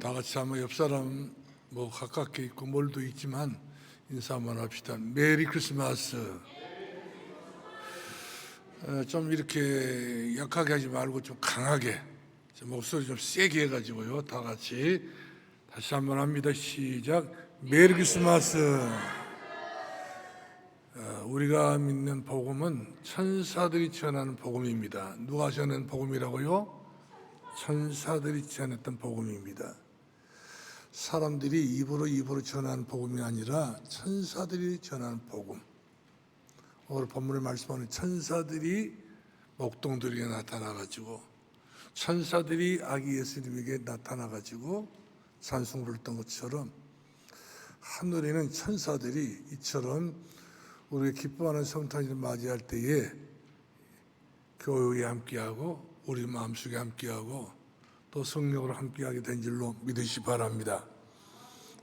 다 같이 한번 옆 사람 뭐 가깝게 있고 멀도 있지만 인사 한번 합시다. 메리 크리스마스. 좀 이렇게 약하게 하지 말고 좀 강하게, 목소리 좀 세게 해가지고요. 다 같이 다시 한번 합니다. 시작. 메리 크리스마스. 우리가 믿는 복음은 천사들이 전하는 복음입니다. 누가 전하는 복음이라고요? 천사들이 전했던 복음입니다. 사람들이 입으로 전하는 복음이 아니라 천사들이 전하는 복음. 오늘 본문의 말씀하는 천사들이 목동들에게 나타나가지고, 천사들이 아기 예수님에게 나타나가지고 찬송 부르던 것처럼 하늘에는 천사들이 이처럼 우리가 기뻐하는 성탄절을 맞이할 때에 교회에 함께하고 우리 마음속에 함께하고 또 성령으로 함께하게 된 줄로 믿으시 바랍니다.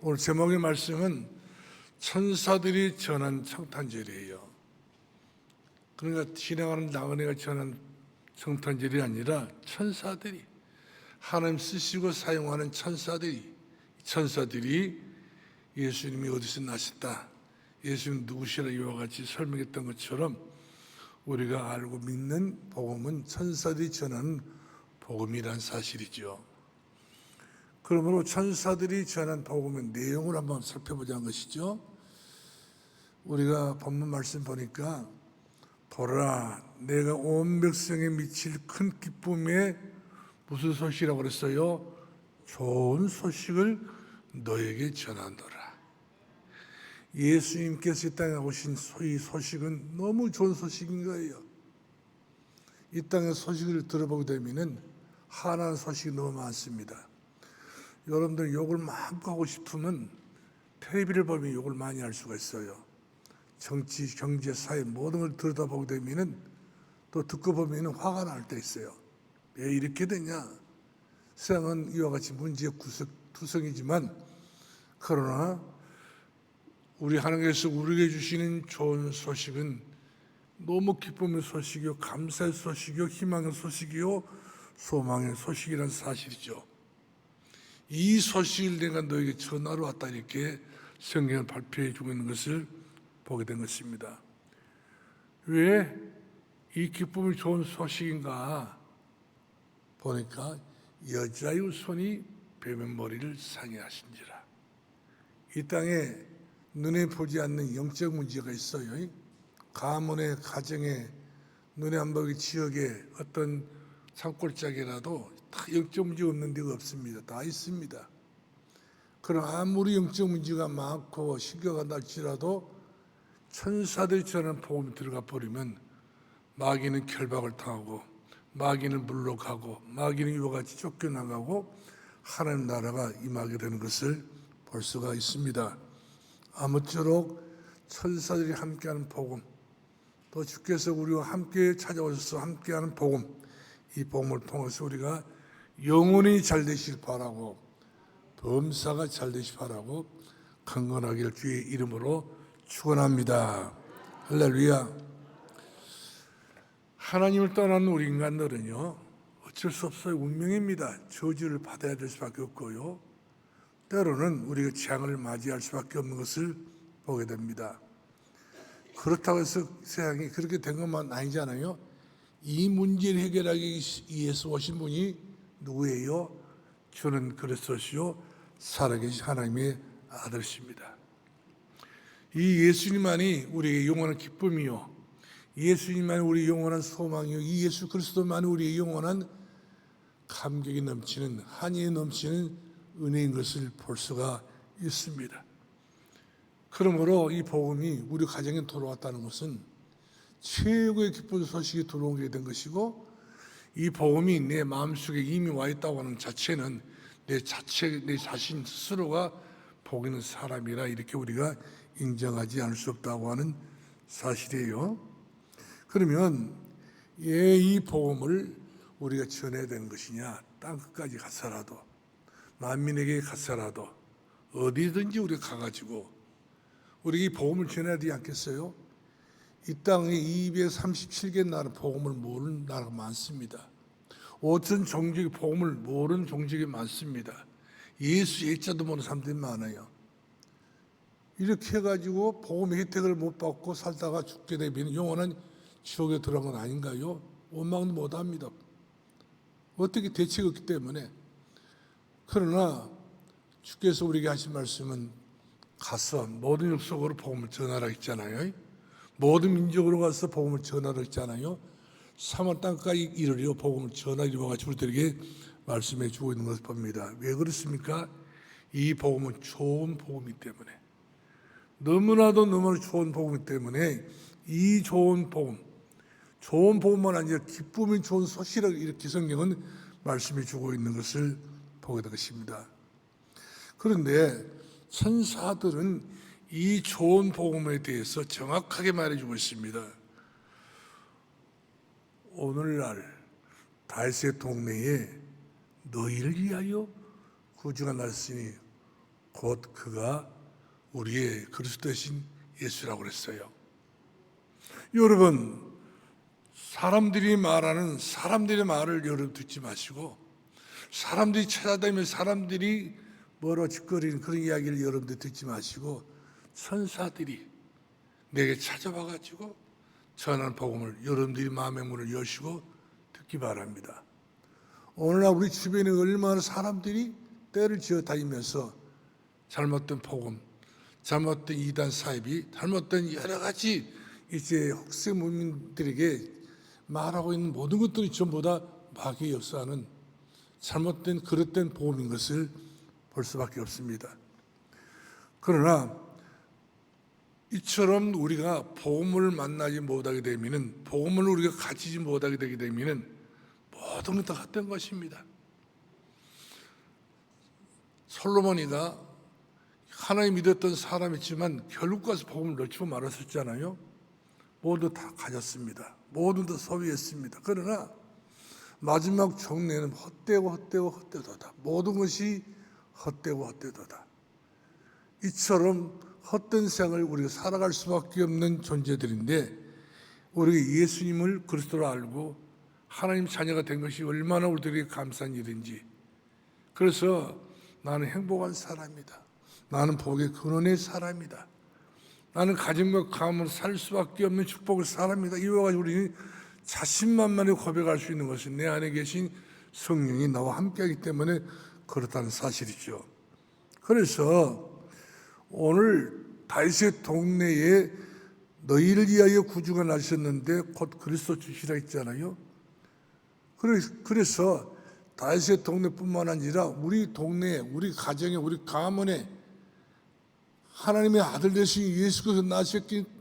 오늘 제목의 말씀은 천사들이 전한 성탄절이에요. 그러니까 진행하는 나그네가 전한 성탄절이 아니라 천사들이, 하나님 쓰시고 사용하는 천사들이 예수님이 어디서 나셨다, 예수님 누구시라 이와 같이 설명했던 것처럼 우리가 알고 믿는 복음은 천사들이 전하는 복음이란 사실이죠. 그러므로 천사들이 전한 복음의 내용을 한번 살펴보자는 것이죠. 우리가 본문 말씀 보니까 보라, 내가 온 백성에 미칠 큰 기쁨에 무슨 소식이라고 그랬어요? 좋은 소식을 너에게 전하노라. 예수님께서 이 땅에 오신 이 소식은 너무 좋은 소식인 거예요. 이 땅의 소식을 들어보게 되면 화나는 소식이 너무 많습니다. 여러분들 욕을 마음껏 하고 싶으면 텔레비를 보면 욕을 많이 할 수가 있어요. 정치, 경제, 사회 모든 걸 들여다보게 되면 또 듣고 보면 화가 날 때 있어요. 왜 이렇게 되냐? 세상은 이와 같이 문제의 투성이지만 그러나 우리 하나님께서 우리에게 주시는 좋은 소식은 너무 기쁨의 소식이요, 감사의 소식이요, 희망의 소식이요, 소망의 소식이라는 사실이죠. 이 소식을 내가 너에게 전하러 왔다, 이렇게 성경을 발표해 주고 있는 것을 보게 된 것입니다. 왜 이 기쁨이 좋은 소식인가 보니까 여자의 손이 뱀의 머리를 상해하신지라. 이 땅에 눈에 보지 않는 영적 문제가 있어요. 가문에, 가정에, 눈에 안 보이는 지역에 어떤 산골짜기라도 다 영적 문제가 없는 데가 없습니다. 다 있습니다. 그럼 아무리 영적 문제가 많고 신경가 날지라도 천사들이 전하는 복음이 들어가 버리면 마귀는 결박을 당하고, 마귀는 물러가고, 마귀는 이와 같이 쫓겨나가고 하나님 나라가 임하게 되는 것을 볼 수가 있습니다. 아무쪼록 천사들이 함께하는 복음, 또 주께서 우리와 함께 찾아오셔서 함께하는 복음, 이 복음을 통해서 우리가 영혼이 잘 되시길 바라고, 범사가 잘 되시길 바라고 강건하기를 주의 이름으로 축원합니다. 할렐루야. 하나님을 떠난 우리 인간들은요, 어쩔 수 없어요. 운명입니다. 저주를 받아야 될 수밖에 없고요, 때로는 우리가 재앙을 맞이할 수밖에 없는 것을 보게 됩니다. 그렇다고 해서 세상이 그렇게 된 것만 아니잖아요. 이 문제를 해결하기 위해서 오신 분이 누구예요? 주는 그리스도시요 살아계신 하나님의 아들이십니다. 이 예수님만이 우리의 영원한 기쁨이요, 예수님만이 우리의 영원한 소망이요, 이 예수 그리스도만이 우리의 영원한 감격이 넘치는, 한이 넘치는 은혜인 것을 볼 수가 있습니다. 그러므로 이 복음이 우리 가정에 들어왔다는 것은 최고의 기쁜 소식이 들어오게 된 것이고, 이 복음이 내 마음속에 이미 와 있다고 하는 자체는 내 자신 스스로가 복 있는 사람이라 이렇게 우리가 인정하지 않을 수 없다고 하는 사실이에요. 그러면 왜 이 복음을 우리가 전해야 되는 것이냐? 땅 끝까지 가서라도, 만민에게 가서라도, 어디든지 우리가 가가지고 우리 이 복음을 전해야 되지 않겠어요? 이 땅에 237개 나라 복음을 모르는 나라가 많습니다. 5천 종족의 복음을 모르는 종족이 많습니다. 예수 예자도 모르는 사람들이 많아요. 이렇게 해가지고 복음의 혜택을 못 받고 살다가 죽게 되면 영원한 지옥에 들어간 건 아닌가요? 원망도 못합니다. 어떻게 대책이 없기 때문에. 그러나 주께서 우리에게 하신 말씀은 가서 모든 족속으로 복음을 전하라 했잖아요. 모든 민족으로 가서 복음을 전하라 했잖아요. 3월 땅까지 이르려 복음을 전하리와 같이 우리들에게 말씀해 주고 있는 것을 봅니다. 왜 그렇습니까? 이 복음은 좋은 복음이기 때문에, 너무나도 좋은 복음이기 때문에 이 좋은 복음만 아니라 기쁨이 좋은 소식이라고 이렇게 성경은 말씀해 주고 있는 것을 보게 되겠습니다. 그런데 천사들은 이 좋은 복음에 대해서 정확하게 말해주고 있습니다. 오늘날 다윗의 동네에 너희를 위하여 구주가 났으니 곧 그가 우리의 그리스도 되신 예수라고 그랬어요. 여러분, 사람들의 말을 여러분 듣지 마시고, 사람들이 찾아다니면 사람들이 뭐라고 짓거리는 그런 이야기를 여러분들 듣지 마시고, 천사들이 내게 찾아와가지고 전하는 복음을 여러분들이 마음의 문을 여시고 듣기 바랍니다. 오늘날 우리 주변에 얼마나 사람들이 때를 지어 다니면서 잘못된 복음, 잘못된 이단 사입이, 잘못된 여러 가지 이제 혹세 문민들에게 말하고 있는 모든 것들이 전부 다 마귀의 역사하는 잘못된 그릇된 복음인 것을 볼 수밖에 없습니다. 그러나 이처럼 우리가 복음을 만나지 못하게 되면은, 복음을 우리가 가지지 못하게 되게 되면은 모든 것 다 헛된 것입니다. 솔로몬이가 하나님 믿었던 사람이지만 결국 가서 복음을 놓치고 말았었잖아요. 모두 다 가졌습니다. 모두 다 소유했습니다. 그러나 마지막 종례는 헛되도다. 모든 것이 헛되도다. 이처럼 헛된 생을 우리가 살아갈 수밖에 없는 존재들인데, 우리가 예수님을 그리스도로 알고 하나님 자녀가 된 것이 얼마나 우리들에게 감사한 일인지. 그래서 나는 행복한 사람이다. 나는 복의 근원의 사람이다. 나는 가정과 가문으로 살 수밖에 없는 축복의 사람이다. 이와 같이 우리는 자신만만히 고백할 수 있는 것은 내 안에 계신 성령이 나와 함께하기 때문에 그렇다는 사실이죠. 그래서 오늘 다윗의 동네에 너희를 위하여 구주가 나셨는데 곧 그리스도 주시라 했잖아요. 그래서 다윗의 동네뿐만 아니라 우리 동네에, 우리 가정에, 우리 가문에 하나님의 아들 되신 예수께서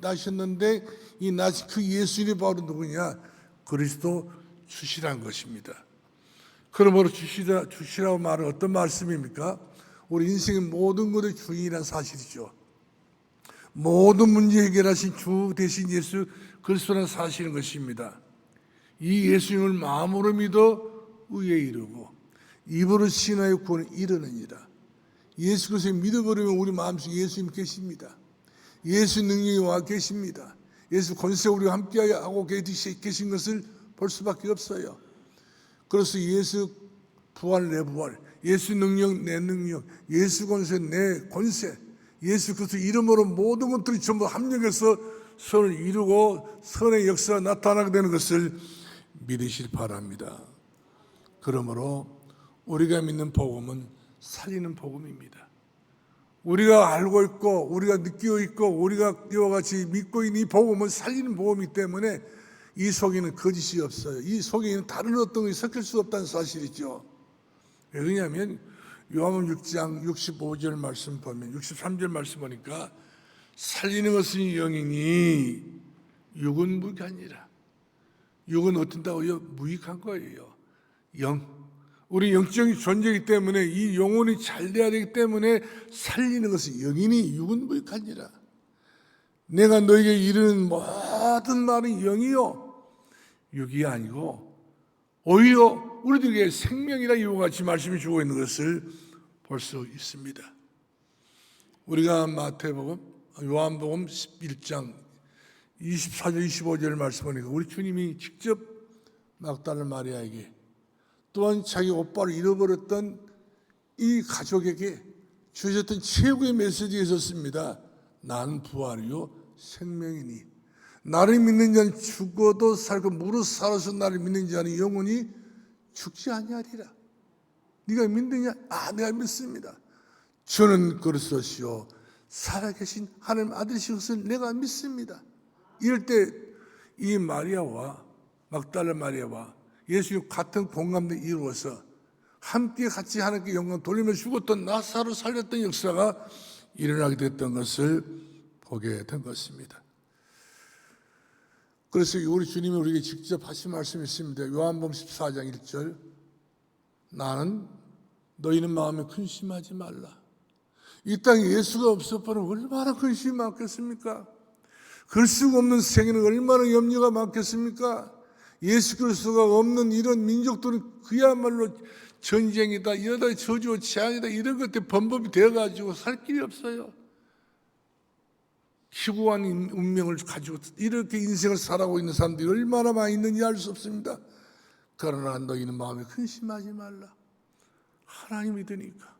나셨는데 이 나신 그 예수님이 바로 누구냐? 그리스도 주시란 것입니다. 그러므로 주시라고 말은 어떤 말씀입니까? 우리 인생의 모든 것의 주인이라는 사실이죠. 모든 문제 해결하신 주 대신 예수 그리스도라는 사실인 것입니다. 이 예수님을 마음으로 믿어 의에 이르고 입으로 신하여 구원을 이루느니라. 예수 그리스도를 믿어버리면 우리 마음속에 예수님 계십니다. 예수 능력이 와 계십니다. 예수 권세 우리와 함께하고 계신 것을 볼 수밖에 없어요. 그래서 예수 부활 내 부활, 예수 능력 내 능력, 예수 권세 내 권세, 예수 그리스도 이름으로 모든 것들이 전부 합력해서 선을 이루고 선의 역사가 나타나게 되는 것을 믿으시기 바랍니다. 그러므로 우리가 믿는 복음은 살리는 복음입니다. 우리가 알고 있고 우리가 느끼고 있고 우리가 이와 같이 믿고 있는 이 복음은 살리는 복음이기 때문에 이 속에는 거짓이 없어요. 이 속에는 다른 어떤 것이 섞일 수 없다는 사실이죠. 왜 그러냐면 요한복음 6장 65절 말씀 보면 63절 말씀 보니까 살리는 것은 영이니 육은 무익하니라. 육은 어떤다고요? 무익한 거예요. 영. 우리 영적인 존재이기 때문에 이 영혼이 잘 돼야 되기 때문에 살리는 것은 영이니 육은 무익하니라. 내가 너에게 이르는 모든 말은 영이요 육이 아니고 오히려 우리들에게 생명이라 이와 같이 말씀해 주고 있는 것을 볼 수 있습니다. 우리가 마태복음, 요한복음 11장 24절 25절 말씀하니까 우리 주님이 직접 막달라 마리아에게 또한 자기 오빠를 잃어버렸던 이 가족에게 주셨던 최고의 메시지가 있었습니다. 나는 부활이요 생명이니 나를 믿는 자는 죽어도 살고 무릇 살아서 나를 믿는 자는 영원히 죽지 아니하리라. 네가 믿느냐? 내가 믿습니다. 저는 그리스도시요 살아계신 하나님 아들이신 것을 내가 믿습니다. 이럴 때 이 마리아와 막달라 마리아와 예수님 같은 공감대 이루어서 함께 같이 하나님께 영광 돌리며 죽었던 나사로 살렸던 역사가 일어나게 됐던 것을 보게 된 것입니다. 그래서 우리 주님이 우리에게 직접 하신 말씀이 있습니다. 요한복음 14장 1절 나는 너희는 마음에 근심하지 말라. 이 땅에 예수가 없어버리면 얼마나 근심이 많겠습니까? 글 수가 없는 세계는 얼마나 염려가 많겠습니까? 예수 그리스도가 없는 이런 민족들은 그야말로 전쟁이다, 이러다 저주와 재앙이다 이런 것들 범법이 되어가지고 살 길이 없어요. 기구한 운명을 가지고 이렇게 인생을 살아가고 있는 사람들이 얼마나 많이 있는지 알 수 없습니다. 그러나 너희는 마음에 근심하지 말라. 하나님 믿으니까.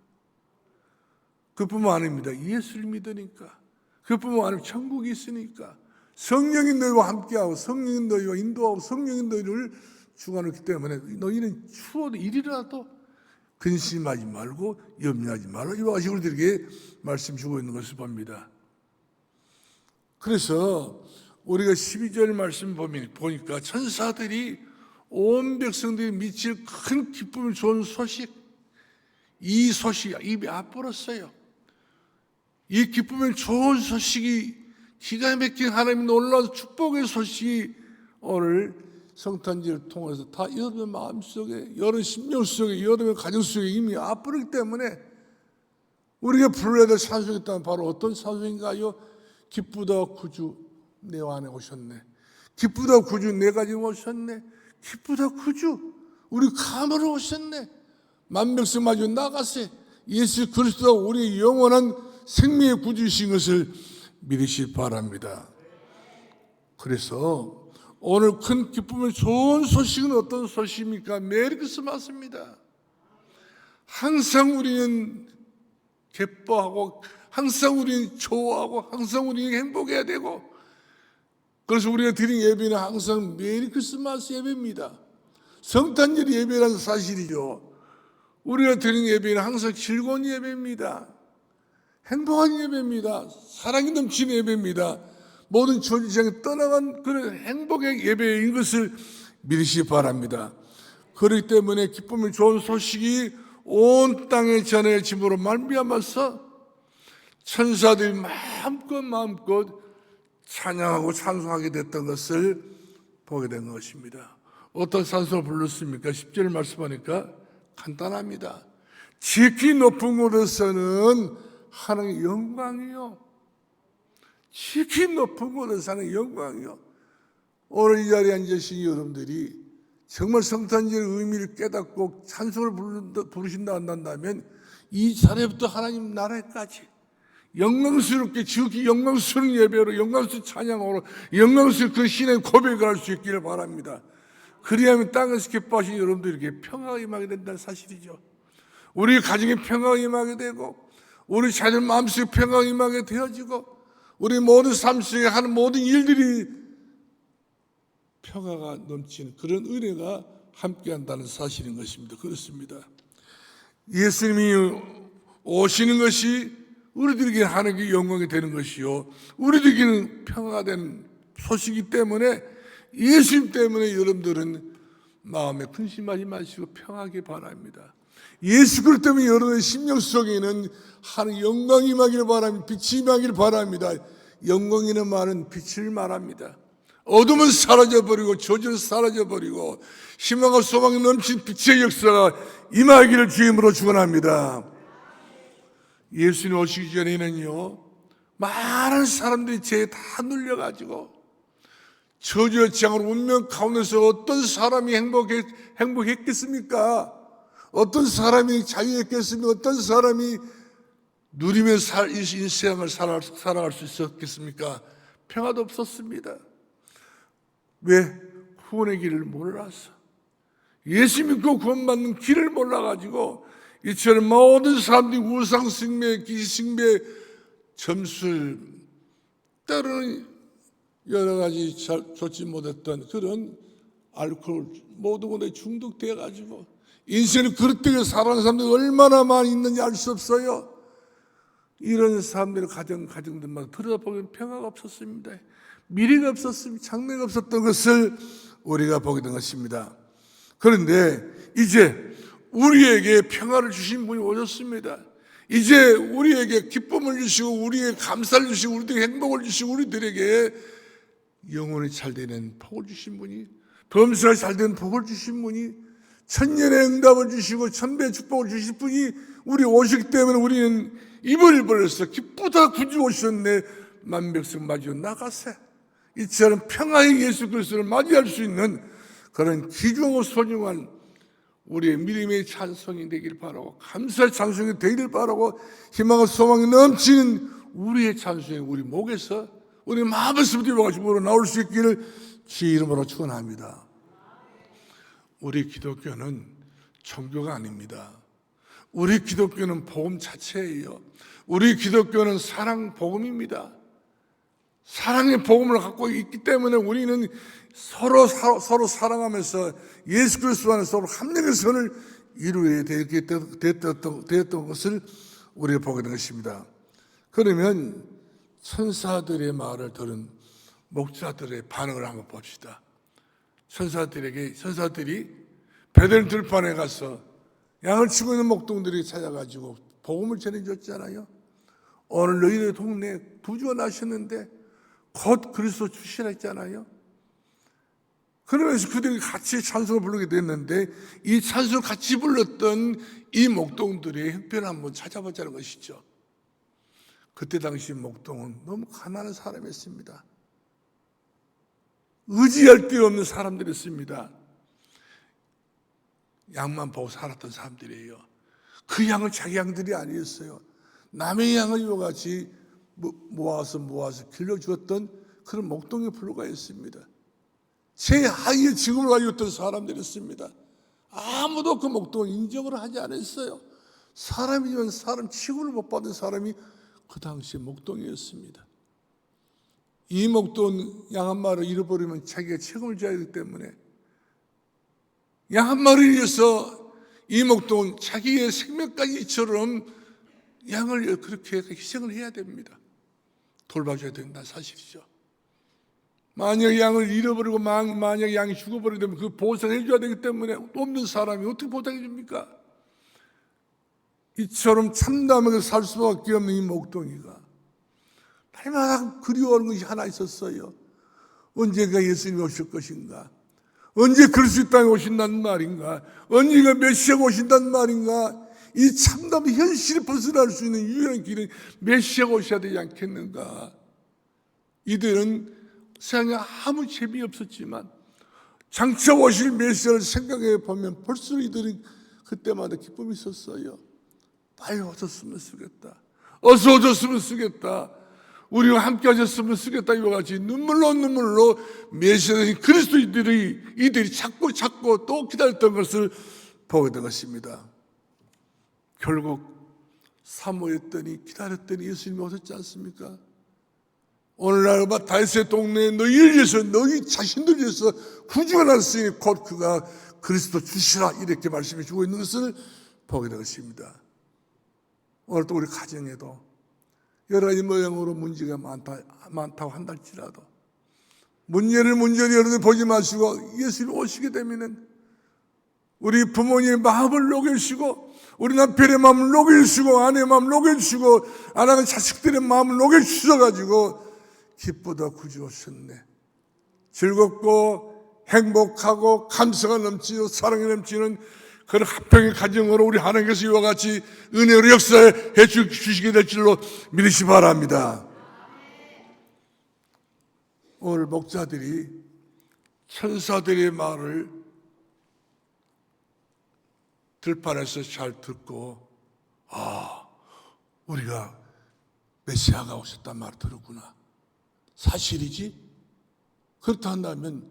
그뿐만 아닙니다. 예수를 믿으니까. 그뿐만 아니라 천국이 있으니까. 성령이 너희와 함께하고 성령이 너희와 인도하고 성령이 너희를 주관하기 때문에 너희는 추워도 이리라도 근심하지 말고 염려하지 말라. 이와 같이 우리들에게 말씀 주고 있는 것을 봅니다. 그래서 우리가 12절 말씀 보니까 천사들이 온 백성들이 미칠 큰 기쁨을 좋은 소식, 이 소식 입에 아뿔었어요. 이 기쁨을 좋은 소식이 기가 막힌 하나님의 놀라운 축복의 소식이 오늘 성탄절을 통해서 다 여러분의 마음속에, 여러분의 심령 속에, 여러분의 가정 속에 이미 아뿔기 때문에 우리가 불러야 될 찬송이 있다면 바로 어떤 찬송인가요? 기쁘다 구주 내 안에 오셨네. 기쁘다 구주 내 가지고 오셨네. 기쁘다 구주 우리 감으로 오셨네. 만백성 마저 나가세. 예수 그리스도가 우리의 영원한 생명의 구주이신 것을 믿으시기 바랍니다. 그래서 오늘 큰 기쁨의 좋은 소식은 어떤 소식입니까? 메리 크리스마스입니다. 항상 우리는 기뻐하고 항상 우리는 좋아하고 항상 우리는 행복해야 되고 그래서 우리가 드린 예배는 항상 메리 크리스마스 예배입니다. 성탄절 예배라는 사실이죠. 우리가 드린 예배는 항상 즐거운 예배입니다. 행복한 예배입니다. 사랑이 넘치는 예배입니다. 모든 전쟁에 떠나간 그런 행복의 예배인 것을 믿으시기 바랍니다. 그렇기 때문에 기쁨이 좋은 소식이 온 땅에 전해짐으로 말미암아서 천사들이 마음껏 찬양하고 찬송하게 됐던 것을 보게 된 것입니다. 어떤 찬송을 불렀습니까? 10절 말씀하니까 간단합니다. 지극히 높은 곳에서는 하나님의 영광이요. 지극히 높은 곳에서 하나님의 영광이요. 오늘 이 자리에 앉으신 여러분들이 정말 성탄절의 의미를 깨닫고 찬송을 부르신다 한다면 이 자리부터 하나님 나라에까지 영광스럽게 지극히 영광스러운 예배로 영광스러운 찬양으로 영광스러운 그 신의 고백을 할 수 있기를 바랍니다. 그리하면 땅에서 기뻐하신 여러분들에게 평화가 임하게 된다는 사실이죠. 우리 가정에 평화가 임하게 되고 우리 자녀 마음속에 평화가 임하게 되어지고 우리 모든 삶 속에 하는 모든 일들이 평화가 넘치는 그런 은혜가 함께한다는 사실인 것입니다. 그렇습니다. 예수님이 오시는 것이 우리들에게 하나님께 영광이 되는 것이요 우리들에게는 평화가 되는 소식이기 때문에 예수님 때문에 여러분들은 마음에 근심하지 마시고 평하게 바랍니다. 예수 그리스도 때문에 여러분의 심령 속에는 하나님 영광이 임하기를 바랍니다. 빛이 임하기를 바랍니다. 영광이라는 말은 빛을 말합니다. 어둠은 사라져버리고 저주는 사라져버리고 희망과 소망이 넘친 빛의 역사가 임하기를 주임으로 축원합니다. 예수님 오시기 전에는요 많은 사람들이 죄에 다 눌려가지고 저주의 재앙으로 운명 가운데서 어떤 사람이 행복했겠습니까? 어떤 사람이 자유했겠습니까? 어떤 사람이 누리며 인생을 살아갈 수 있었겠습니까? 평화도 없었습니다. 왜? 구원의 길을 몰라서 예수 믿고 구원받는 길을 몰라가지고 이처럼 모든 사람들이 우상숭배, 기숭배, 점술, 때로는 여러 가지 좋지 못했던 그런 알코올 모든 것에 중독되어 가지고 인생을 그릇되게 살아가는 사람들이 얼마나 많이 있는지 알 수 없어요. 이런 사람들의 가정들만 들여다보면 평화가 없었습니다. 미래가 없었습니다. 장래가 없었던 것을 우리가 보게 된 것입니다. 그런데 이제 우리에게 평화를 주신 분이 오셨습니다. 이제 우리에게 기쁨을 주시고 우리에게 감사를 주시고 우리에게 행복을 주시고 우리들에게 영혼이 잘 되는 복을 주신 분이, 범사가 잘 되는 복을 주신 분이, 천년의 응답을 주시고 천배의 축복을 주실 분이 우리 오시기 때문에 우리는 입을 벌려서 기쁘다 구주 오셨네 만백성 맞이어 나가세. 이처럼 평화의 예수 그리스도를 맞이할 수 있는 그런 귀중하고 소중한 우리의 믿음의 찬송이 되길 바라고, 감사의 찬송이 되기를 바라고, 희망과 소망이 넘치는 우리의 찬송이 우리 목에서 우리 마음에서부터 이와가지고 나올 수 있기를 주의 이름으로 축원합니다. 우리 기독교는 종교가 아닙니다. 우리 기독교는 복음 자체예요. 우리 기독교는 사랑 복음입니다. 사랑의 복음을 갖고 있기 때문에 우리는 서로 사랑하면서 예수 그리스도 안에서 서로 합력의 선을 이루어야 되었던 것을 우리가 보게 된 것입니다. 그러면 천사들의 말을 들은 목자들의 반응을 한번 봅시다. 천사들이 베델 들판에 가서 양을 치고 있는 목동들이 찾아가지고 복음을 전해줬잖아요. 오늘 너희들 동네에 부주가 나셨는데 곧 그리스도 주시라 했잖아요. 그러면서 그들이 같이 찬송을 부르게 됐는데 이 찬송을 같이 불렀던 이 목동들의 형편을 한번 찾아보자는 것이죠. 그때 당시 목동은 너무 가난한 사람이었습니다. 의지할 데 없는 사람들이었습니다. 양만 보고 살았던 사람들이에요. 그 양은 자기 양들이 아니었어요. 남의 양을 이와같이 모아서 길러주었던 그런 목동의 불과였습니다. 최하위의 직업을 가지고 있던 사람들이었습니다. 아무도 그 목동을 인정을 하지 않았어요. 사람이면 사람 취급을 못 받은 사람이 그 당시 목동이었습니다. 이 목동 양 한 마리를 잃어버리면 자기가 책임을 져야 하기 때문에 양 한 마리를 위해서 이 목동은 자기의 생명까지처럼 양을 그렇게 희생을 해야 됩니다. 돌봐줘야 된다는 사실이죠. 만약 양을 잃어버리고 만약 양이 죽어버리게 되면 그 보상을 해줘야 되기 때문에 없는 사람이 어떻게 보상해 줍니까? 이처럼 참담하게 살 수밖에 없는 이 목동이가 날마다 그리워하는 것이 하나 있었어요. 언제가 예수님이 오실 것인가? 언제 그리스도 땅에 오신다는 말인가? 언제가 메시아가 오신다는 말인가? 이 참담 현실을 벗어날 수 있는 유일한 길은 메시아가 오셔야 되지 않겠는가? 이들은 세상에 아무 재미없었지만 장차 오실 메시아를 생각해 보면 벌써 이들은 그때마다 기쁨이 있었어요. 빨리 오셨으면 쓰겠다. 어서 오셨으면 쓰겠다. 우리와 함께 하셨으면 쓰겠다. 이와 같이 눈물로 메시아인 그리스도 이들이 찾고 또 기다렸던 것을 보게 된 것입니다. 결국 사모했더니 기다렸더니 예수님이 오셨지 않습니까? 오늘날 다윗의 동네에 너희를 위해서 너희 자신들 위해서 구주가 났으니 곧 그가 그리스도 주시라 이렇게 말씀해 주고 있는 것을 보게 된 것입니다. 오늘 또 우리 가정에도 여러 가지 모양으로 문제가 많다고 한달지라도 문제를 여러분들 보지 마시고 예수님 오시게 되면은 우리 부모님의 마음을 녹여주시고 우리 남편의 마음을 녹여주시고 아내의 마음을 녹여주시고 아나가 자식들의 마음을 녹여주셔가지고 기쁘다 구주 오셨네. 즐겁고 행복하고 감사가 넘치고 사랑이 넘치는 그런 화평의 가정으로 우리 하나님께서 이와 같이 은혜로 역사해 주시게 될 줄로 믿으시 바랍니다. 오늘 목자들이 천사들의 말을 들판에서 잘 듣고 우리가 메시아가 오셨단 말을 들었구나. 사실이지? 그렇다 한다면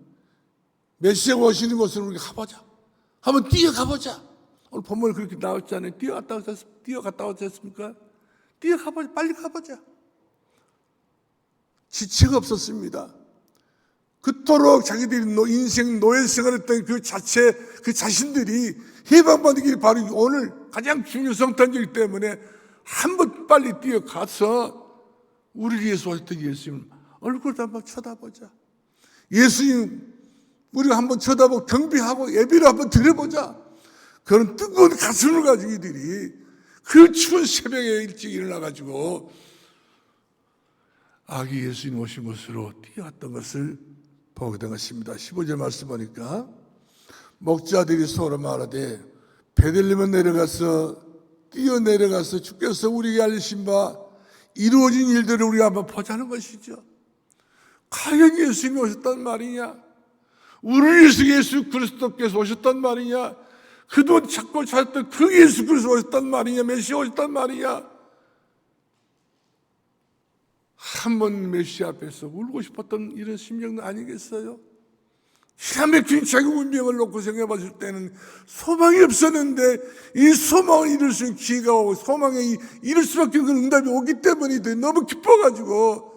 메시아가 오시는 곳으로 우리가 가보자. 한번 뛰어가보자. 오늘 본문에 그렇게 나왔잖아요. 뛰어갔다 오셨습니까? 뛰어가보자. 빨리 가보자. 지체가 없었습니다. 그토록 자기들이 인생 노예 생활했던 그 자신들이 해방받는 길이 바로 오늘 가장 중요한 성탄절이기 때문에 한번 빨리 뛰어가서 우리를 위해서 오셨던 예수님 얼굴을 한번 쳐다보자. 예수님 우리가 한번 쳐다보고 경배하고 예배를 한번 드려보자. 그런 뜨거운 가슴을 가지고 이들이 그 추운 새벽에 일찍 일어나가지고 아기 예수님 오신 곳으로 뛰어왔던 것을 보게 된 것입니다. 15절 말씀 보니까 목자들이 서로 말하되 베들레헴에 내려가서 뛰어내려가서 주께서 우리에게 알리신 바 이루어진 일들을 우리가 한번 보자는 것이죠. 과연 예수님이 오셨단 말이냐? 우리를 위해서 예수 그리스도께서 오셨단 말이냐? 그동안 찾고 찾았던 그 예수 그리스도 오셨단 말이냐? 메시아 오셨단 말이냐? 한번 메시아 앞에서 울고 싶었던 이런 심정은 아니겠어요? 기가 막힌 자기 운명을 놓고 생각해 봤을 때는 소망이 없었는데 이 소망을 이룰 수 있는 기회가 오고 소망에 이룰 수밖에 없는 응답이 오기 때문에 너무 기뻐가지고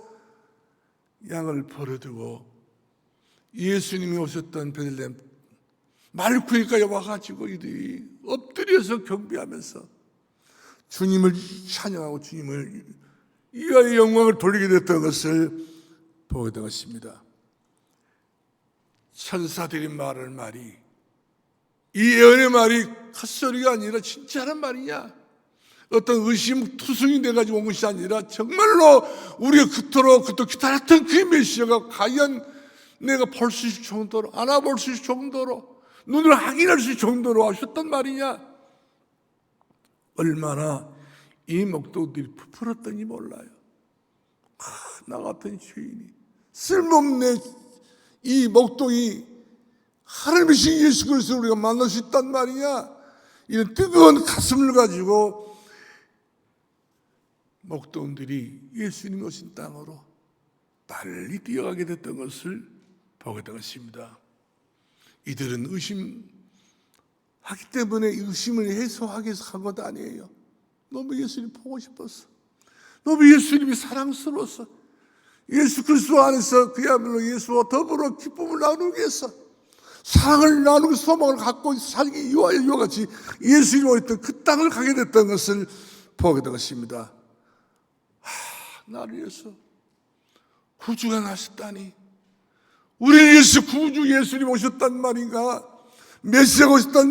양을 버려두고 예수님이 오셨던 베들레헴 말구이까지 와가지고 이들이 엎드려서 경배하면서 주님을 찬양하고 주님을 이하의 영광을 돌리게 됐던 것을 보게 된 것입니다. 천사들이 말하는 말이 이 예언의 말이 헛소리가 아니라 진짜란 말이냐? 어떤 의심투성이 돼가지고 온 것이 아니라 정말로 우리가 그토록 기다렸던 그 메시아가 과연 내가 볼 수 있을 정도로 알아볼 수 있을 정도로 눈으로 확인할 수 있을 정도로 하셨단 말이냐? 얼마나 이 목동들이 부풀었던지 몰라요. 나 같은 죄인이 쓸모없는 이 목동이 하나님이신 예수 그리스도를 우리가 만날 수 있단 말이냐? 이런 뜨거운 가슴을 가지고 목동들이 예수님이 오신 땅으로 빨리 뛰어가게 됐던 것을 보게 된 것입니다. 이들은 의심하기 때문에 의심을 해소하기 위해서 한 것 아니에요. 너무 예수님 보고 싶었어. 너무 예수님이 사랑스러웠어. 예수 그리스도 안에서 그야말로 예수와 더불어 기쁨을 나누기 위해서 사랑을 나누고 소망을 갖고 살기 이와 같이 예수님이 오셨던 그 땅을 가게 됐던 것을 보게 된 것입니다. 나를 위해서 구주가 나셨다니, 우리를 위해서 구주 예수님 오셨단 말인가, 메시아가 오셨단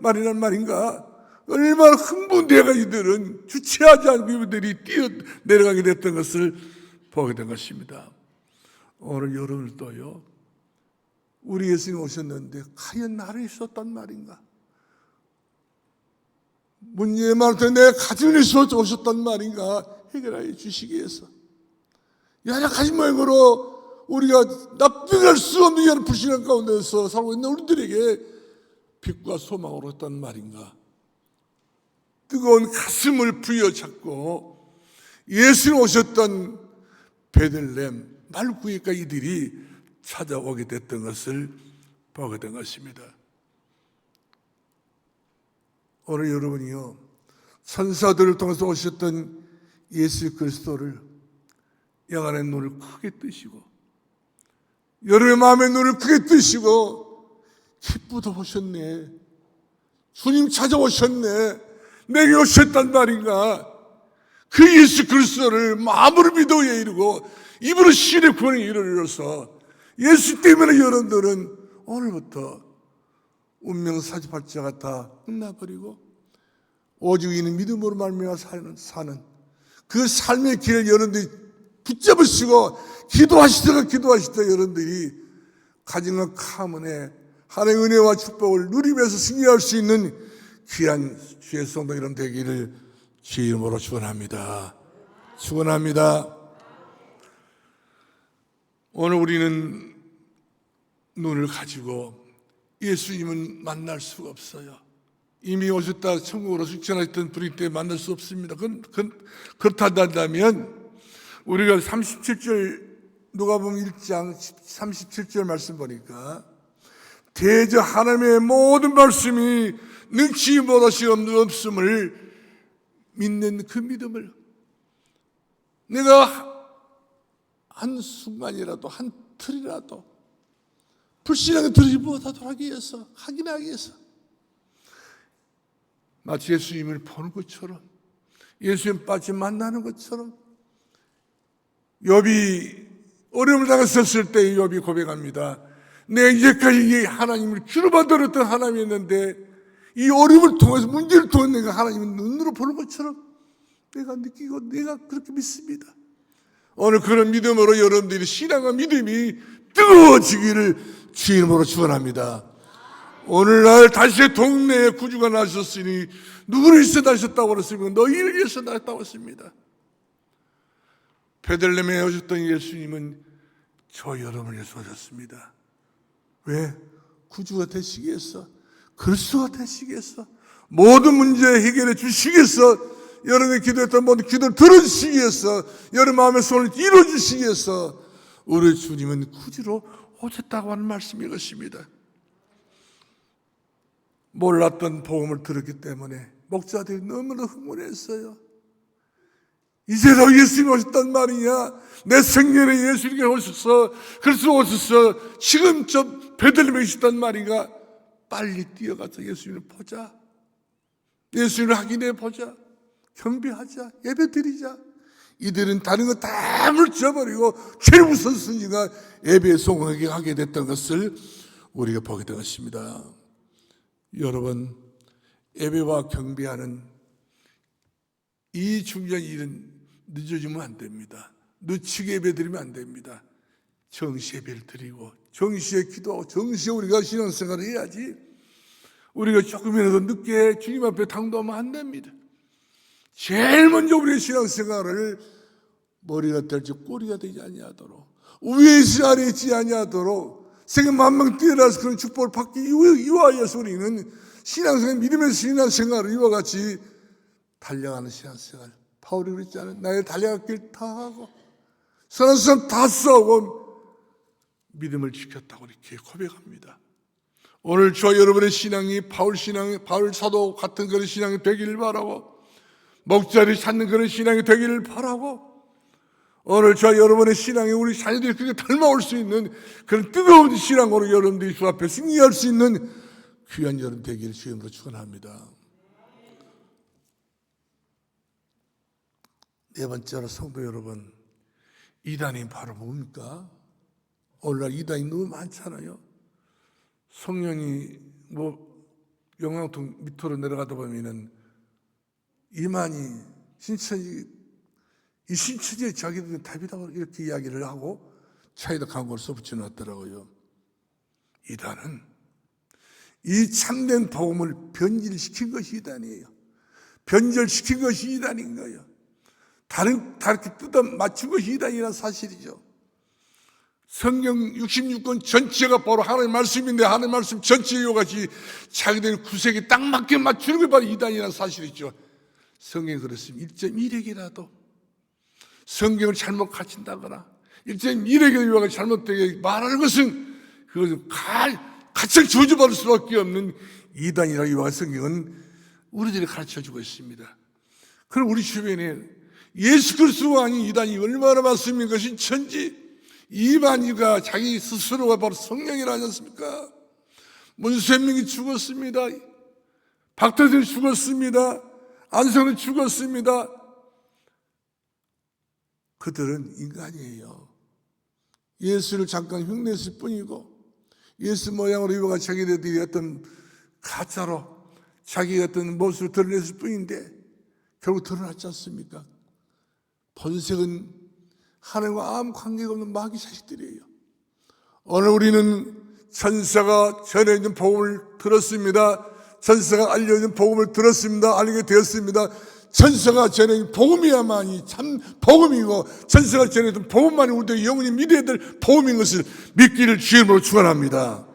말이란 말인가. 얼마나 흥분되어가 이들은 주체하지 않고 이들이 뛰어내려가게 됐던 것을 보게 된 것입니다. 오늘 여러분들도요, 우리 예수님 오셨는데 과연 나를 있었단 말인가? 문제의 말도 내 가정을 위해서 오셨단 말인가? 해결하여 주시기 위해서 여러 가지 모양으로 우리가 납득할 수 없는 이런 불신앙 가운데서 살고 있는 우리들에게 빛과 소망으로 오셨단 말인가? 뜨거운 가슴을 부여잡고 예수님 오셨던 베들레헴 말구이까 이들이 찾아오게 됐던 것을 보게 된 것입니다. 오늘 여러분이요, 천사들을 통해서 오셨던 예수 그리스도를 영안의 눈을 크게 뜨시고 여러분의 마음의 눈을 크게 뜨시고 기쁘다 보셨네, 주님 찾아오셨네, 내게 오셨단 말인가? 그 예수 그리스도를 마음으로 믿어 이루고 입으로 신의 구원의 일을 이뤄서 예수 때문에 여러분들은 오늘부터 운명 사주팔자가 다 끝나버리고 오직 이는 믿음으로 말미암아 사는 그 삶의 길을 여러분들이 붙잡으시고 기도하시다가 여러분들이 가정과 가문에 하나님의 은혜와 축복을 누리면서 승리할 수 있는 귀한 주의 성도 여러분 되기를 주의 이름으로 축원합니다. 축원합니다. 오늘 우리는 눈을 가지고 예수님은 만날 수가 없어요. 이미 오셨다 천국으로 승천하셨던 분이기 때문에 만날 수 없습니다. 그렇다면 우리가 37절 누가복음 1장 37절 말씀 보니까 대저 하나님의 모든 말씀이 능치 못하시 없음을 믿는 그 믿음을 내가 한 순간이라도 한 틀이라도 불신하게 들으지 못하도록 하기 위해서, 확인하기 위해서 마치 예수님을 보는 것처럼, 예수님 빠져 만나는 것처럼, 욥이 어려움을 당했었을 때 욥이 고백합니다. 내가 이제까지 이 하나님을 귀로 받들었던 하나님이었는데 이 어려움을 통해서, 문제를 통해서 내가 하나님을 눈으로 보는 것처럼 내가 느끼고 내가 그렇게 믿습니다. 오늘 그런 믿음으로 여러분들이 신앙과 믿음이 뜨거워지기를 주의 이름으로 축원합니다. 오늘날 다시 동네에 구주가 나셨으니 누구를 위해서 나셨다고 그랬습니까? 너희를 위해서 나셨다고 했습니다. 베들레헴에 오셨던 예수님은 저 여러분을 위해서 오셨습니다. 왜? 구주가 되시기 위해서, 그리스도가 되시기 위해서, 모든 문제 해결해 주시기 위해서, 여러분의 기도했던 모든 기도를 들어주시기 위해서, 여러분 마음의 소원을 이루어주시기 위해서 우리 주님은 구주로 오셨다고 하는 말씀이 것입니다. 몰랐던 복음을 들었기 때문에 목자들이 너무나 흥분했어요. 이제도 예수님이 오셨단 말이냐, 내 생년에 예수님께 오셔서 그리스도 오셔서 지금 저 베들레헴에 계시단 말인가. 빨리 뛰어가서 예수님을 보자, 예수님을 확인해 보자, 경배하자, 예배드리자. 이들은 다른 거 다 물쳐버리고 제일 우선순위가 예배에 성공하게 됐던 것을 우리가 보게 된 것입니다. 여러분, 예배와 경배하는 이 중요한 일은 늦어지면 안 됩니다. 늦추게 예배드리면 안 됩니다. 정시 예배를 드리고 정시에 기도하고 정시에 우리가 신앙생활을 해야지, 우리가 조금이라도 늦게 주님 앞에 당도하면 안 됩니다. 제일 먼저 우리의 신앙생활을 머리가 될지 꼬리가 되지 아니하도록, 위에 있지 아래에 있지 아니하도록 세계 만방 뛰어나서 그런 축복을 받기 위하여서 우리는 신앙생활, 믿음의 신앙생활을 이와 같이 달려가는 신앙생활. 바울이 그랬잖아요. 나의 달려갈 길 다 하고 선한 사람 다 싸우고 믿음을 지켰다고 이렇게 고백합니다. 오늘 저와 여러분의 신앙이 바울 사도 같은 그런 신앙이 되기를 바라고, 목자를 찾는 그런 신앙이 되기를 바라고, 오늘 저와 여러분의 신앙이 우리 자녀들이 그렇게 닮아올 수 있는 그런 뜨거운 신앙으로 여러분들이 주 앞에 승리할 수 있는 귀한 여러분 되기를 주님으로 축원합니다. 네 번째로 성도 여러분, 이단이 바로 뭡니까? 오늘날 이단이 너무 많잖아요. 성령이 영향통 밑으로 내려가다 보면은 이만희 이 신천지에 자기들은 답이라고 이렇게 이야기를 하고 차에다 광고를 써붙여 놨더라고요. 이단은 이 참된 복음을 변질시킨 것이 이단이에요. 변절시킨 것이 이단인 거예요. 다르게 뜯어 맞춘 것이 이단이라는 사실이죠. 성경 66권 전체가 바로 하나님의 말씀인데 하나님의 말씀 전체와 같이 자기들 구색에 딱 맞게 맞추는 게 바로 이단이라는 사실이죠. 성경이 그렇습니다. 1.1핵이라도 성경을 잘못 가르친다거나 1.1핵의 잘못되게 말하는 것은 그것은 가장 저주받을 수밖에 없는 이단이라고 이와 성경은 우리들이 가르쳐주고 있습니다. 그럼 우리 주변에 예수 그리스도가 아닌 이단이 얼마나 많습니까? 신천지 이만희가 자기 스스로가 바로 성령이라 하지 않습니까? 문세명이 죽었습니다. 박태선이 죽었습니다. 안성은 죽었습니다. 그들은 인간이에요. 예수를 잠깐 흉내냈을 뿐이고 예수 모양으로 이와 같이 자기들이 어떤 가짜로 자기 어떤 모습을 드러냈을 뿐인데 결국 드러났지 않습니까? 본색은 하나님과 아무 관계가 없는 마귀 자식들이에요. 오늘 우리는 천사가 전해진 복음을 들었습니다. 천사가 알려진 복음을 들었습니다. 알게 되었습니다. 천사가 전해진 복음이야만이 참 복음이고 천사가 전해진 복음만이 우리의 영원히 믿어야 될 복음인 것을 믿기를 주님으로 축원합니다.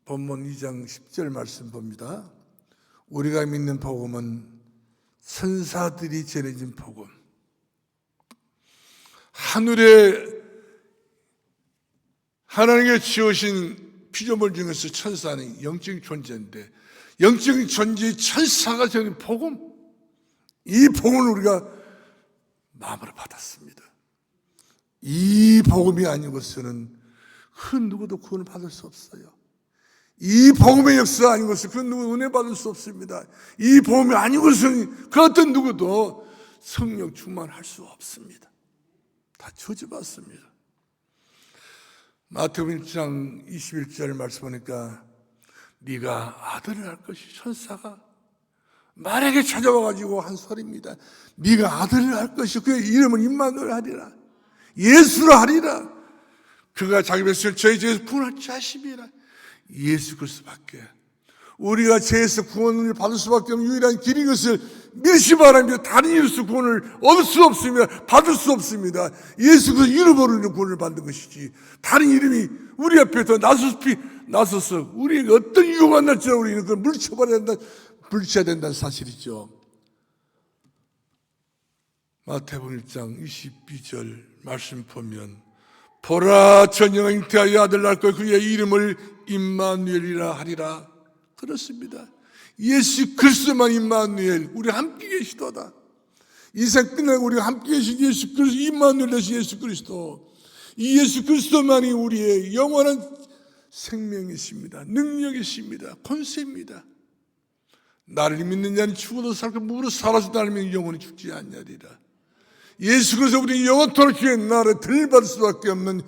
본문 2장 10절 말씀 봅니다. 우리가 믿는 복음은 천사들이 전해진 복음, 하늘에 하나님께 지으신 피조물 중에서 천사는 영적인 존재인데, 영적인 존재의 천사가 전한 복음, 이 복음을 우리가 마음으로 받았습니다. 이 복음이 아니고서는 그 누구도 구원을 받을 수 없어요. 이 복음의 역사 아니고서 그 누구 은혜 받을 수 없습니다. 이 복음이 아니고서는 그 어떤 누구도 성령 충만할 수 없습니다. 다 저주받습니다. 마태복음 1장 21절 말씀 보니까 네가 아들을 할 것이, 천사가 말에게 찾아와가지고 한 소리입니다. 네가 아들을 할 것이, 그의 이름은 임마누엘 하리라, 예수라 하리라. 그가 자기 백성을 저희 죄에서 구원할 자심이라. 예수 그리스도밖에, 우리가 죄에서 구원을 받을 수밖에 없는 유일한 길인 것을 믿으시 바랍니다. 다른 이름으로 구원을 얻을 수 없습니다. 받을 수 없습니다. 예수 그리스도 이름으로 구원을 받는 것이지, 다른 이름이 우리 앞에서 나서서 우리에게 어떤 유혹이 안 날지라도 우리는 그걸 물리쳐야 된다는 사실이죠. 마태복음 1장 22절 말씀 보면, 보라, 처녀가 잉태하여 아들 낳을 것이요 그의 이름을 임마누엘이라 하리라. 그렇습니다. 예수 그리스도만 임마누엘, 우리 함께 계시도다. 이생 끝나고 우리가 함께 계신 예수 그리스도, 임마누엘 되신 예수 그리스도, 이 예수 그리스도만이 우리의 영원한 생명이십니다. 능력이십니다. 권세입니다. 나를 믿는 자는 죽어도 살고 무릇 살아서 나를 믿는 영원히 죽지 않냐리라. 예수 그리스도 우리 영원토록 주의 나라를 들받을 수밖에 없는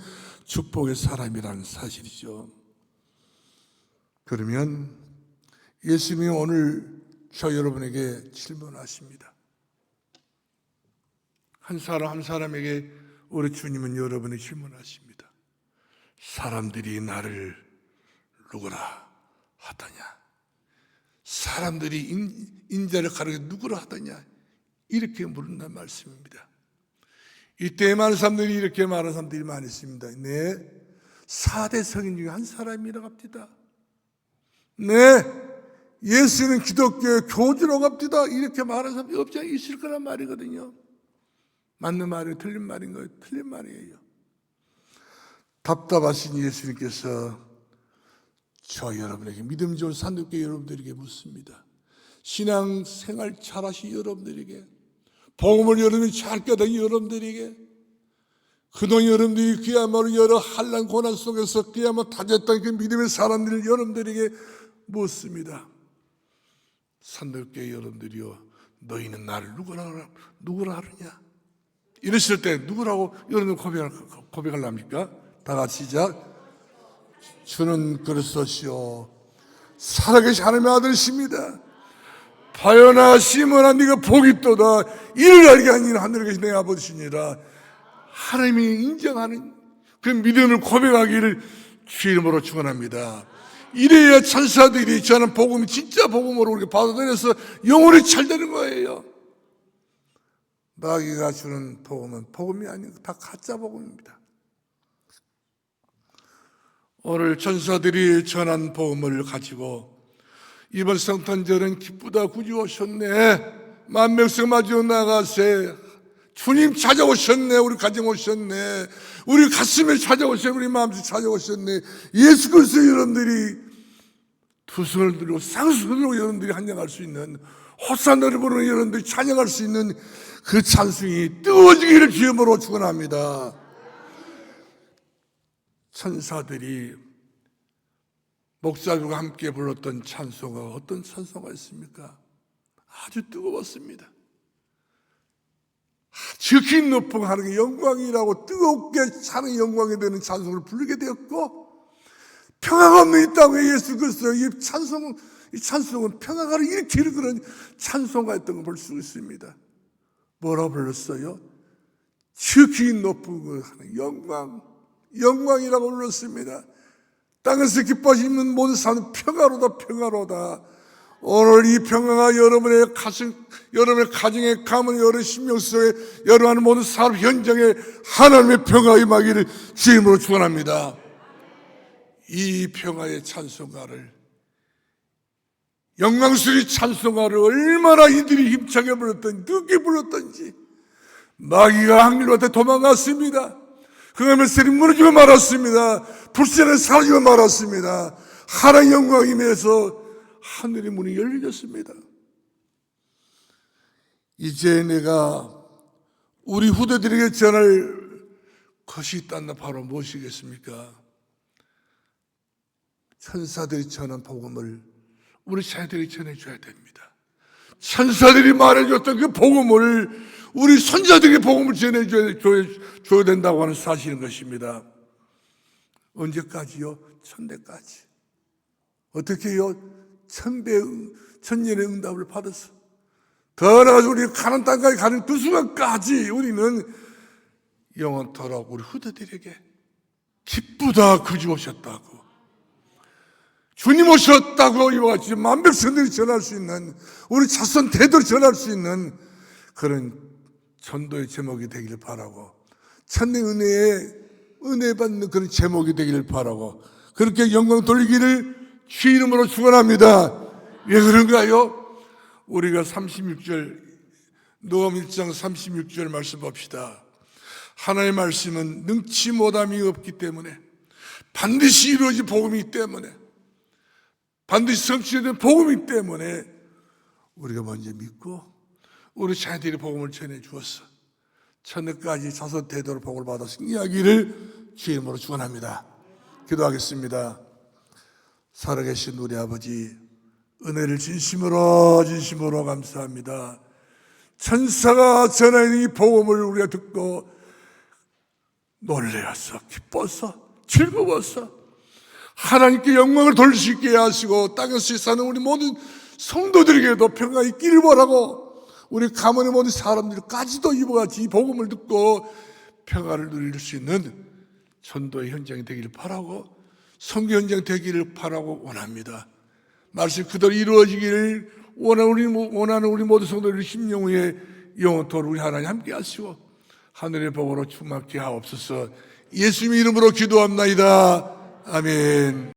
축복의 사람이라는 사실이죠. 그러면 예수님이 오늘 저 여러분에게 질문하십니다. 한 사람 한 사람에게 우리 주님은 여러분이 질문하십니다. 사람들이 나를 누구라 하더냐? 사람들이 인자를 가르쳐 누구라 하더냐? 이렇게 물은다는 말씀입니다. 이때 많은 사람들이 이렇게 말하는 사람들이 많이 있습니다. 네, 4대 성인 중에 한 사람이라고 합니다. 네, 예수는 기독교의 교주라고 합니다. 이렇게 말하는 사람이 없지 않아 있을 거란 말이거든요. 맞는 말이에요? 틀린 말인 거예요? 틀린 말이에요. 답답하신 예수님께서 저 여러분에게, 믿음 좋은 산도교회 여러분들에게 묻습니다. 신앙생활 잘하신 여러분들에게, 복음을 여러분이 잘 깨닫는 여러분들에게, 그동안 여러분들이 그야말로 여러 한란 고난 속에서 그야말로 다졌던 그 믿음의 사람들 여러분들에게 묻습니다. 산도교회 여러분들이요, 너희는 나를 누구라 하느냐? 이랬을 때 누구라고 여러분들 고백하려합니까? 다 같이 시작. 주는 그리스도시요 살아계신 하나님의 아들이십니다. 바요나 시몬아, 네가 복이 있도다. 이를 알게 하니 하늘에 계신 내 아버지시니라. 하나님이 인정하는 그 믿음을 고백하기를 주 이름으로 축원합니다. 이래야 천사들이 저는 복음이 진짜 복음으로 우리가 받아들여서 영혼이 잘 되는 거예요. 마귀가 주는 복음은 복음이 아니고 다 가짜 복음입니다. 오늘 천사들이 전한 복음을 가지고 이번 성탄절은 기쁘다, 구주 오셨네, 만명성 마주 나가세, 주님 찾아오셨네, 우리 가정 오셨네, 우리 가슴에 찾아오셨네, 우리 마음속에 찾아오셨네. 예수 그리스도 여러분들이 두 손을 들고 쌍수를 들고 여러분들이 환영할 수 있는, 호산나를 부르는 여러분들이 찬양할 수 있는 그 찬송이 뜨거워지기를 주님으로 축원합니다. 천사들이 목사들과 함께 불렀던 찬송가, 어떤 찬송가 있습니까? 아주 뜨거웠습니다. 지극히 높은 하나님의 영광이라고 뜨겁게 사는 영광이 되는 찬송을 부르게 되었고, 평화가 없는 이 땅에 예수 그리스도 이 찬송은 평화가 일으키는 그런 찬송가였던 걸 볼 수 있습니다. 뭐라 불렀어요? 지극히 높은 영광이라고 불렀습니다. 땅에서 기뻐하시는 모든 사람은 평화로다, 평화로다. 오늘 이 평화가 여러분의 가정에 가문, 여러분 심령 속에, 여러분 모든 사람 현장에 하나님의 평화가 임하기를 주님으로 축원합니다. 이 평화의 찬송가를, 영광스러운 찬송가를 얼마나 이들이 힘차게 불렀던지, 늦게 불렀던지, 마귀가 하늘한테 도망갔습니다. 그 다음에 세리 무너지고 말았습니다. 불신은 사라지고 말았습니다. 하나님의 영광이 임해서 하늘의 문이 열려졌습니다. 이제 내가 우리 후대들에게 전할 것이 있다는 바로 무엇이겠습니까? 천사들이 전한 복음을 우리 자녀들이 전해줘야 됩니다. 천사들이 말해줬던 그 복음을 우리 손자들에게 복음을 전해줘야 된다고 하는 사실인 것입니다. 언제까지요? 천대까지. 어떻게 해요? 천년의 응답을 받았어. 더 나아가서 우리 가는 땅까지 가는 그 순간까지 우리는 영원토록 우리 후대들에게 기쁘다 그주 오셨다고, 주님 오셨다고 이와 같이 만백성들이 전할 수 있는, 우리 자손 대대로 전할 수 있는 그런 전도의 제목이 되기를 바라고, 천대 은혜 받는 그런 제목이 되기를 바라고, 그렇게 영광 돌리기를 주 이름으로 축원합니다. 왜 그런가요? 우리가 36절, 누가복음 1장 36절 말씀 봅시다. 하나님의 말씀은 능치 못함이 없기 때문에, 반드시 이루어질 복음이기 때문에, 반드시 성취되는 복음이기 때문에 우리가 먼저 믿고 우리 자녀들이 복음을 전해 주었어. 천대까지 자손 대대로 복을 받아 승리하기를 주 이름으로 축원합니다. 기도하겠습니다. 살아계신 우리 아버지, 은혜를 진심으로 감사합니다. 천사가 전하는 이 복음을 우리가 듣고 놀라서 기뻐서 즐거워서 하나님께 영광을 돌릴 수 있게 하시고, 땅에서 사는 우리 모든 성도들에게도 평강이 있기를 바라고, 우리 가문의 모든 사람들까지도 이와 같이 이 복음을 듣고 평화를 누릴 수 있는 전도의 현장이 되기를 바라고, 선교 현장 되기를 바라고 원합니다. 말씀 그대로 이루어지기를 원하는 우리 모든 성도들의 심령에 영원토록 우리 하나님 함께 하시고 하늘의 복으로 충만케 하옵소서. 예수님의 이름으로 기도합나이다. 아멘.